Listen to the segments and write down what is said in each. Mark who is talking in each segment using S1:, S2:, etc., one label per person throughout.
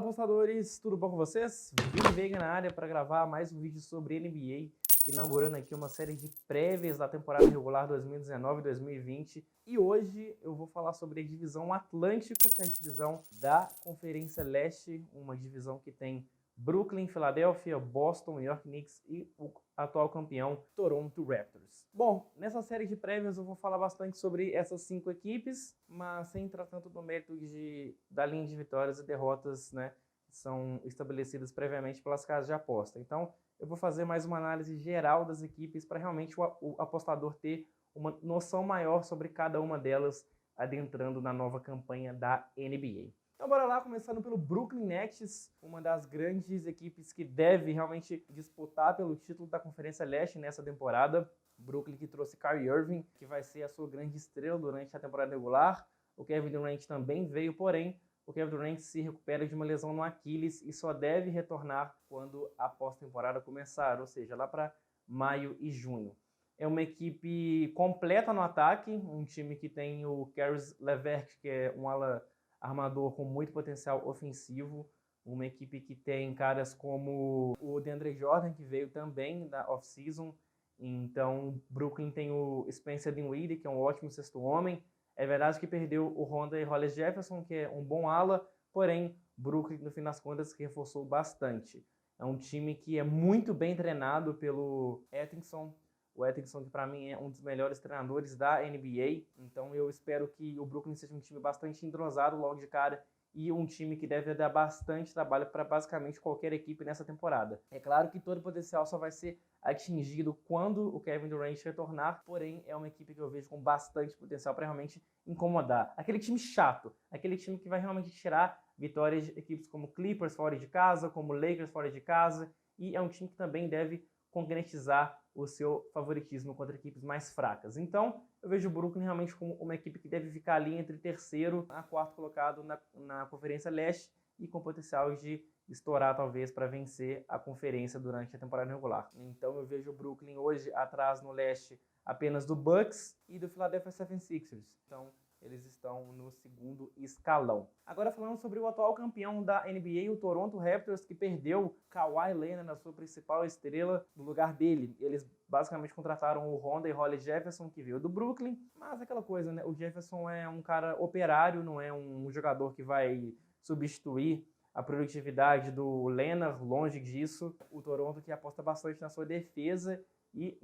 S1: Fala, apostadores, tudo bom com vocês? Vini Veiga na área para gravar mais um vídeo sobre NBA, inaugurando aqui uma série de prévias da temporada regular 2019-2020. E hoje eu vou falar sobre a divisão Atlântico, que é a divisão da Conferência Leste, uma divisão que tem Brooklyn, Filadélfia, Boston, New York Knicks e o atual campeão Toronto Raptors. Bom, nessa série de prévias eu vou falar bastante sobre essas 5 equipes, mas sem entrar tanto no mérito da linha de vitórias e derrotas, né, que são estabelecidas previamente pelas casas de aposta. Então, eu vou fazer mais uma análise geral das equipes para realmente o apostador ter uma noção maior sobre cada uma delas, adentrando na nova campanha da NBA. Então bora lá, começando pelo Brooklyn Nets, uma das grandes equipes que deve realmente disputar pelo título da Conferência Leste nessa temporada. Brooklyn que trouxe Kyrie Irving, que vai ser a sua grande estrela durante a temporada regular. O Kevin Durant também veio, porém, o Kevin Durant se recupera de uma lesão no Aquiles e só deve retornar quando a pós-temporada começar, ou seja, lá para maio e junho. É uma equipe completa no ataque, um time que tem o Caris LeVert, que é um ala armador com muito potencial ofensivo, uma equipe que tem caras como o DeAndre Jordan, que veio também da off-season. Então, Brooklyn tem o Spencer Dinwiddie, que é um ótimo sexto homem. É verdade que perdeu o Rondé Hollis Jefferson, que é um bom ala, porém, Brooklyn, no fim das contas, reforçou bastante. É um time que é muito bem treinado pelo Atkinson. O Atkinson, que para mim é um dos melhores treinadores da NBA. Então eu espero que o Brooklyn seja um time bastante entrosado logo de cara e um time que deve dar bastante trabalho para basicamente qualquer equipe nessa temporada. É claro que todo o potencial só vai ser atingido quando o Kevin Durant retornar, porém é uma equipe que eu vejo com bastante potencial para realmente incomodar. Aquele time chato, aquele time que vai realmente tirar vitórias de equipes como Clippers fora de casa, como Lakers fora de casa, e é um time que também deve concretizar o seu favoritismo contra equipes mais fracas. Então, eu vejo o Brooklyn realmente como uma equipe que deve ficar ali entre terceiro a quarto colocado na Conferência Leste e com potencial de estourar talvez para vencer a conferência durante a temporada regular. Então, eu vejo o Brooklyn hoje atrás no leste apenas do Bucks e do Philadelphia 76ers. Então, eles estão no segundo escalão. Agora falando sobre o atual campeão da NBA, o Toronto Raptors, que perdeu Kawhi Leonard, na sua principal estrela, no lugar dele. Eles basicamente contrataram o Rondé Hollis Jefferson, que veio do Brooklyn, mas aquela coisa, né? O Jefferson é um cara operário, não é um jogador que vai substituir a produtividade do Leonard, longe disso. O Toronto que aposta bastante na sua defesa e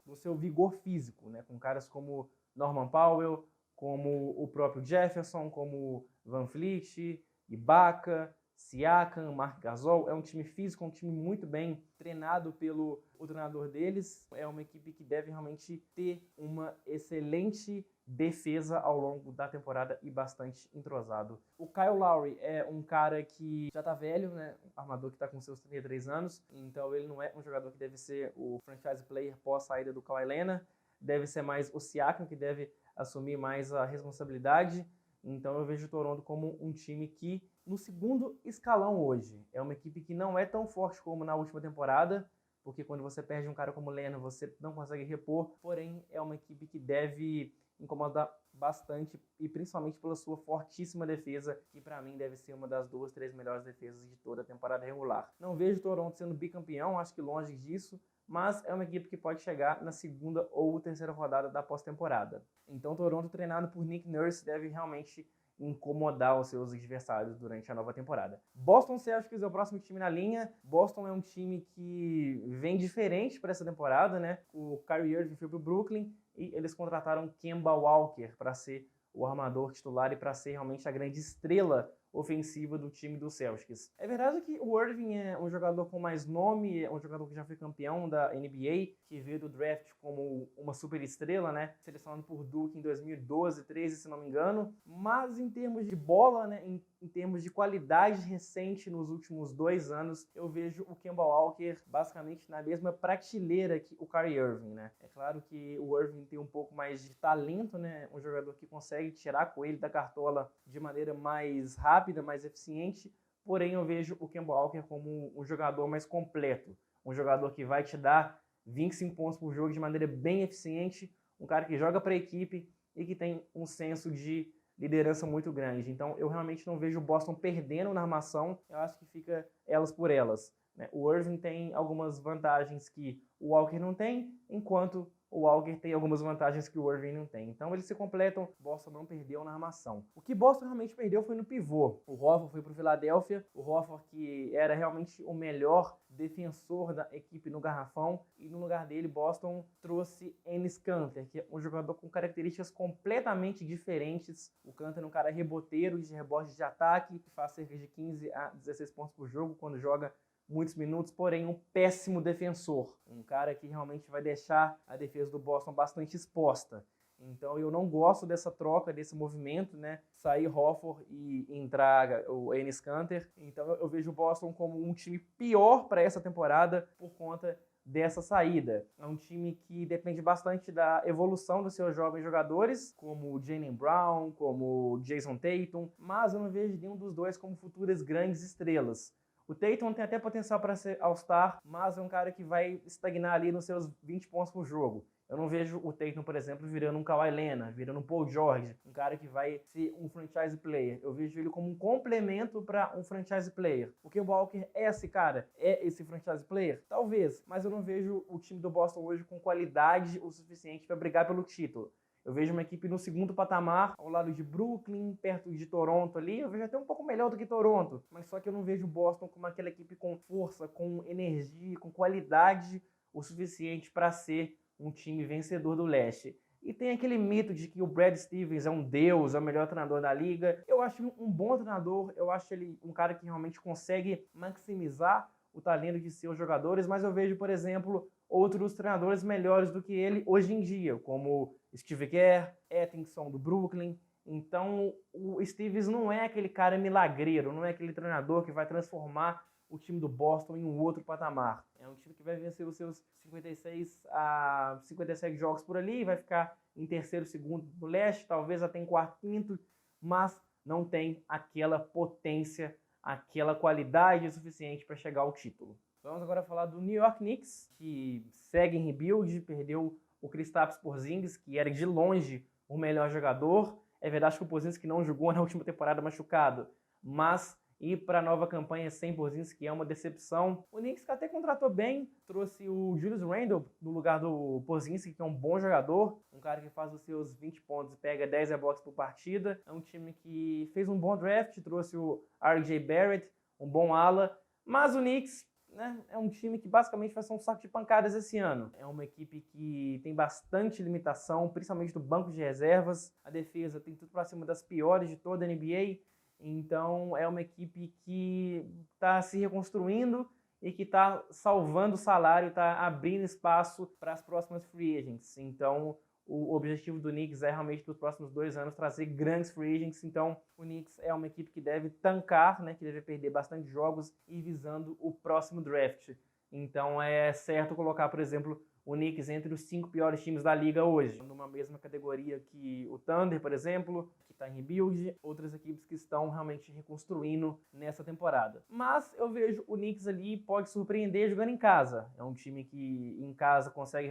S1: no seu vigor físico, né? Com caras como Norman Powell, como o próprio Jefferson, como Van Vliet, Ibaka, Siakam, Marc Gasol. É um time físico, um time muito bem treinado pelo treinador deles. É uma equipe que deve realmente ter uma excelente defesa ao longo da temporada e bastante entrosado. O Kyle Lowry é um cara que já tá velho, né? Um armador que tá com seus 33 anos, então ele não é um jogador que deve ser o franchise player pós saída do Kawhi Leonard. Deve ser mais o Siakam que deve assumir mais a responsabilidade. Então eu vejo o Toronto como um time que, no segundo escalão hoje, é uma equipe que não é tão forte como na última temporada, porque quando você perde um cara como o Leonard, você não consegue repor, porém é uma equipe que deve incomodar bastante, e principalmente pela sua fortíssima defesa, que para mim deve ser uma das 2, 3 melhores defesas de toda a temporada regular. Não vejo o Toronto sendo bicampeão, acho que longe disso, mas é uma equipe que pode chegar na segunda ou terceira rodada da pós-temporada. Então, Toronto, treinado por Nick Nurse, deve realmente incomodar os seus adversários durante a nova temporada. Boston Celtics é o próximo time na linha. Boston é um time que vem diferente para essa temporada, né? O Kyrie Irving foi para o Brooklyn e eles contrataram Kemba Walker para ser o armador titular e para ser realmente a grande estrela ofensiva do time do Celtics. É verdade que o Irving é um jogador com mais nome, é um jogador que já foi campeão da NBA, que veio do draft como uma super estrela, né? Selecionado por Duke em 2012, 13, se não me engano. Mas em termos de bola, né? Em termos de qualidade recente nos últimos 2 anos, eu vejo o Kemba Walker basicamente na mesma prateleira que o Kyrie Irving, né? É claro que o Irving tem um pouco mais de talento, né? Um jogador que consegue tirar coelho da cartola de maneira mais rápida, mais eficiente, porém eu vejo o Kemba Walker como um jogador mais completo, um jogador que vai te dar 25 pontos por jogo de maneira bem eficiente, um cara que joga para a equipe e que tem um senso de liderança muito grande. Então eu realmente não vejo o Boston perdendo na armação, eu acho que fica elas por elas, né? O Irving tem algumas vantagens que o Walker não tem, enquanto o Walker tem algumas vantagens que o Irving não tem. Então eles se completam, Boston não perdeu na armação. O que Boston realmente perdeu foi no pivô. O Horford foi para o Philadelphia, o Horford que era realmente o melhor defensor da equipe no garrafão, e no lugar dele Boston trouxe Enes Kanter, que é um jogador com características completamente diferentes. O Kanter é um cara reboteiro, de rebote de ataque, que faz cerca de 15 a 16 pontos por jogo quando joga muitos minutos, porém um péssimo defensor. Um cara que realmente vai deixar a defesa do Boston bastante exposta. Então eu não gosto dessa troca, desse movimento, né? Sair Horford e entrar o Enes Kanter. Então eu vejo o Boston como um time pior para essa temporada por conta dessa saída. É um time que depende bastante da evolução dos seus jovens jogadores, como o Jaylen Brown, como o Jason Tatum, mas eu não vejo nenhum dos dois como futuras grandes estrelas. O Tatum tem até potencial para ser All-Star, mas é um cara que vai estagnar ali nos seus 20 pontos por jogo. Eu não vejo o Tatum, por exemplo, virando um Kawhi Leonard, virando um Paul George, um cara que vai ser um franchise player. Eu vejo ele como um complemento para um franchise player. O Kemba Walker é esse cara? É esse franchise player? Talvez, mas eu não vejo o time do Boston hoje com qualidade o suficiente para brigar pelo título. Eu vejo uma equipe no segundo patamar, ao lado de Brooklyn, perto de Toronto ali. Eu vejo até um pouco melhor do que Toronto. Mas só que eu não vejo Boston como aquela equipe com força, com energia, com qualidade o suficiente para ser um time vencedor do leste. E tem aquele mito de que o Brad Stevens é um deus, é o melhor treinador da liga. Eu acho um bom treinador, eu acho ele um cara que realmente consegue maximizar o talento de seus jogadores, mas eu vejo, por exemplo, outros treinadores melhores do que ele hoje em dia, como Steve Kerr, Atkinson do Brooklyn. Então o Stevens não é aquele cara milagreiro, não é aquele treinador que vai transformar o time do Boston em um outro patamar. É um time que vai vencer os seus 56 a 57 jogos por ali, vai ficar em terceiro, segundo no leste, talvez até em quarto, quinto, mas não tem aquela potência, aquela qualidade suficiente para chegar ao título. Vamos agora falar do New York Knicks, que segue em rebuild, perdeu o Kristaps Porzingis, que era de longe o melhor jogador. É verdade que o Porzingis não jogou na última temporada machucado, mas ir para a nova campanha sem Porzingis, que é uma decepção. O Knicks até contratou bem, trouxe o Julius Randle no lugar do Porzingis, que é um bom jogador, um cara que faz os seus 20 pontos e pega 10 rebotes por partida. É um time que fez um bom draft, trouxe o R.J. Barrett, um bom ala, mas o Knicks, né, é um time que basicamente vai ser um saco de pancadas esse ano. É uma equipe que tem bastante limitação, principalmente do banco de reservas. A defesa tem tudo para cima das piores de toda a NBA. Então é uma equipe que está se reconstruindo e que está salvando o salário, está abrindo espaço para as próximas free agents. Então o objetivo do Knicks é realmente para os próximos 2 anos trazer grandes free agents. Então o Knicks é uma equipe que deve tancar, né, que deve perder bastante jogos e visando o próximo draft. Então é certo colocar, por exemplo, o Knicks entre os 5 piores times da liga hoje, numa mesma categoria que o Thunder, por exemplo, que está em rebuild, outras equipes que estão realmente reconstruindo nessa temporada. Mas eu vejo o Knicks ali pode surpreender jogando em casa. É um time que em casa consegue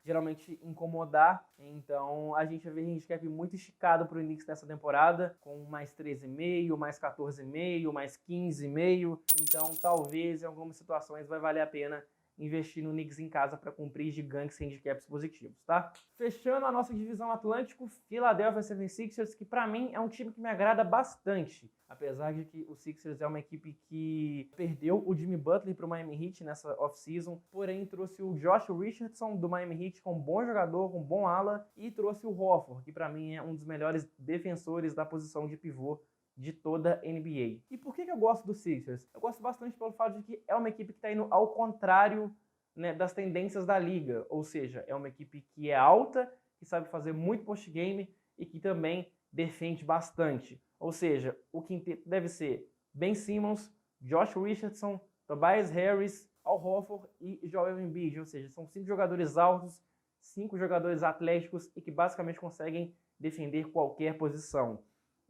S1: geralmente incomodar. Então a gente vai ver handicap muito esticado para o Knicks nessa temporada, com mais 13,5, mais 14,5, mais 15,5. Então talvez em algumas situações vai valer a pena investir no Knicks em casa para cumprir gigantes handicaps positivos, tá? Fechando a nossa divisão Atlântico, Philadelphia 76ers, que para mim é um time que me agrada bastante, apesar de que o Sixers é uma equipe que perdeu o Jimmy Butler para o Miami Heat nessa off-season, porém trouxe o Josh Richardson do Miami Heat, com um bom jogador, com um bom ala, e trouxe o Horford, que para mim é um dos melhores defensores da posição de pivô de toda a NBA. E por que eu gosto do Sixers? Eu gosto bastante pelo fato de que é uma equipe que está indo ao contrário, né, das tendências da liga, ou seja, é uma equipe que é alta, que sabe fazer muito post-game e que também defende bastante. Ou seja, o quinteto deve ser Ben Simmons, Josh Richardson, Tobias Harris, Al Horford e Joel Embiid, ou seja, são 5 jogadores altos, 5 jogadores atléticos e que basicamente conseguem defender qualquer posição.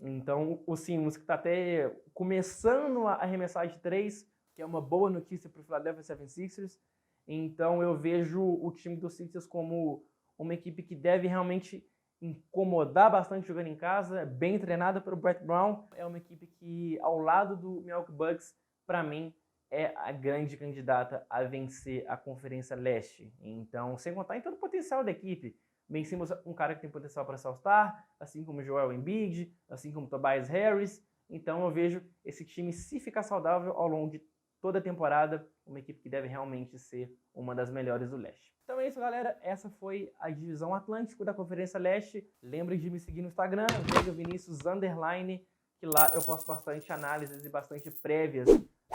S1: Então, o Simmons, que está até começando a arremessar de 3, que é uma boa notícia para o Philadelphia 76ers. Então, eu vejo o time do Sixers como uma equipe que deve realmente incomodar bastante jogando em casa, bem treinada pelo Brett Brown. É uma equipe que, ao lado do Milwaukee Bucks, para mim, é a grande candidata a vencer a Conferência Leste. Então, sem contar em todo o potencial da equipe. Ben Simmons é um cara que tem potencial para ser All-Star, assim como Joel Embiid, assim como Tobias Harris. Então, eu vejo esse time, se ficar saudável ao longo de toda a temporada, uma equipe que deve realmente ser uma das melhores do leste. Então é isso, galera. Essa foi a divisão Atlântico da Conferência Leste. Lembre de me seguir no Instagram, Veiga Vinícius _, que lá eu posto bastante análises e bastante prévias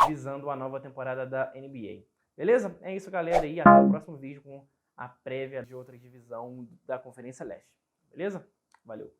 S1: visando a nova temporada da NBA. Beleza? É isso, galera. E até o próximo vídeo com a prévia de outra divisão da Conferência Leste. Beleza? Valeu!